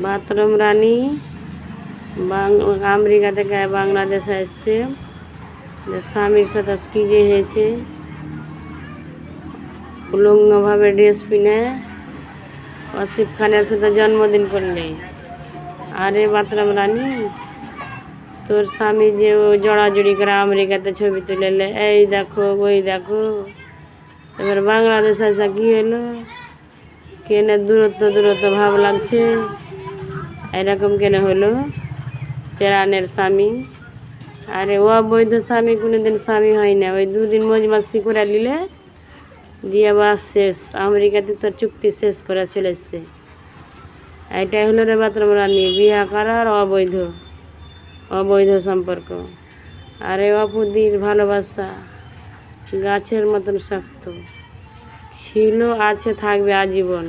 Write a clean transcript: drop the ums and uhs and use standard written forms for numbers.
Bathroom রানী America থেকে বাংলাদেশে এসছে, স্বামীর সাথে কি যে হয়েছে, উলঙ্গভাবে ড্রেস পিনে আসিফ খানের সাথে জন্মদিন করলে। আরে বাথরুম রানী, তোর স্বামী যে জড়াজড়ি করে আমেরিকাতে ছবি তুলে, এই দেখো ওই দেখো, এবার বাংলাদেশে আসা কি হলো, কেন দূরত্ব ভাব লাগছে, এরকম কেন হলো প্রাণের স্বামী? আরে অবৈধ স্বামী কোনোদিন স্বামী হয় না, ওই দুদিন মজ মাস্তি করে নিলে দিয়ে বাস শেষ, আমেরিকাতে তোর চুক্তি শেষ করে চলে এসছে। এটাই হলো রে বাথরুম রানী, বিয়া করার অবৈধ সম্পর্ক। আরে অপুদির ভালোবাসা গাছের মতন শক্ত ছিল, আছে, থাকবে আজীবন।